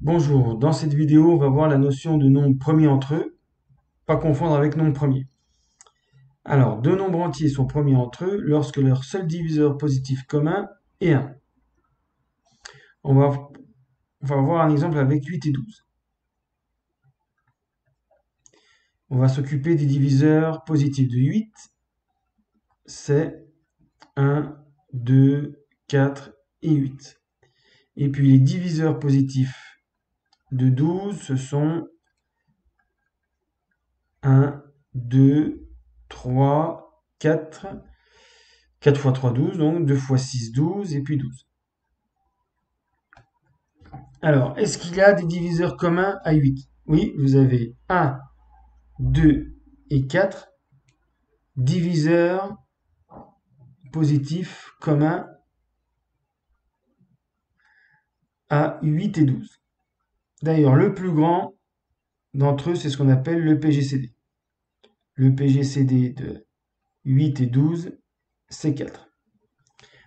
Bonjour, dans cette vidéo, on va voir la notion de nombre premier entre eux, pas confondre avec nombre premier. Alors, deux nombres entiers sont premiers entre eux lorsque leur seul diviseur positif commun est 1. On va, on va voir un exemple avec 8 et 12. On va s'occuper des diviseurs positifs de 8, c'est 1, 2, 4 et 8. Et puis les diviseurs positifs de 12, ce sont 1, 2, 3, 4. 4 fois 3, 12, donc 2 fois 6, 12, et puis 12. Alors, est-ce qu'il y a des diviseurs communs à 8? Oui, vous avez 1, 2 et 4 diviseurs positifs communs à 8 et 12. D'ailleurs, le plus grand d'entre eux, c'est ce qu'on appelle le PGCD. Le PGCD de 8 et 12, c'est 4.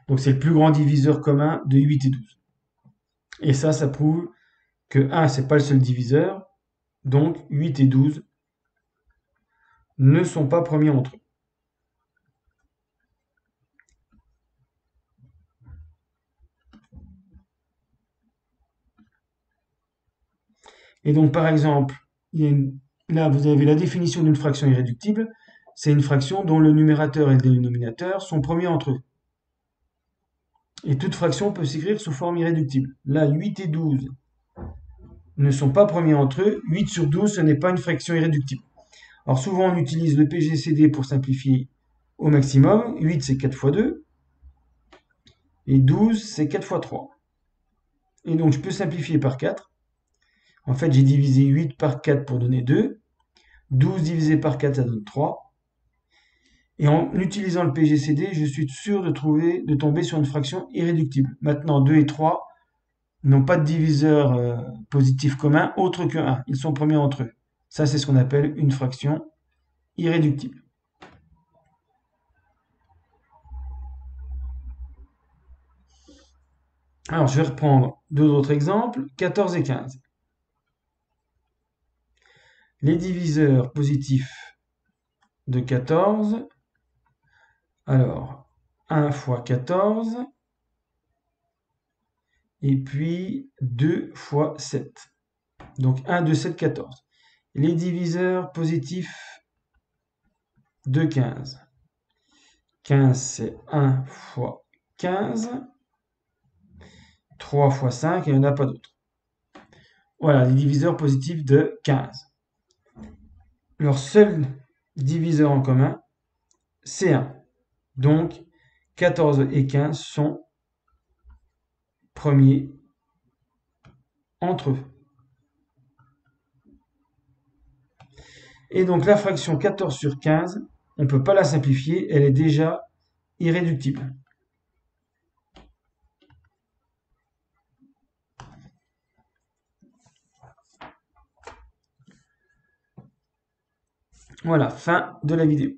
Donc c'est le plus grand diviseur commun de 8 et 12. Et ça prouve que 1, c'est pas le seul diviseur, donc 8 et 12 ne sont pas premiers entre eux. Et donc, par exemple, là, vous avez la définition d'une fraction irréductible. C'est une fraction dont le numérateur et le dénominateur sont premiers entre eux. Et toute fraction peut s'écrire sous forme irréductible. Là, 8 et 12 ne sont pas premiers entre eux. 8 sur 12, ce n'est pas une fraction irréductible. Alors souvent, on utilise le PGCD pour simplifier au maximum. 8, c'est 4 fois 2. Et 12, c'est 4 fois 3. Et donc, je peux simplifier par 4. En fait, j'ai divisé 8 par 4 pour donner 2. 12 divisé par 4, ça donne 3. Et en utilisant le PGCD, je suis sûr de tomber sur une fraction irréductible. Maintenant, 2 et 3 n'ont pas de diviseur positif commun autre que 1. Ils sont premiers entre eux. Ça, c'est ce qu'on appelle une fraction irréductible. Alors, je vais reprendre deux autres exemples, 14 et 15. Les diviseurs positifs de 14, alors 1 fois 14, et puis 2 fois 7. Donc 1, 2, 7, 14. Les diviseurs positifs de 15. 15, c'est 1 fois 15. 3 fois 5, et il n'y en a pas d'autres. Voilà, les diviseurs positifs de 15. Leur seul diviseur en commun, c'est 1. Donc, 14 et 15 sont premiers entre eux. Et donc, la fraction 14 sur 15, on ne peut pas la simplifier, elle est déjà irréductible. Voilà, fin de la vidéo.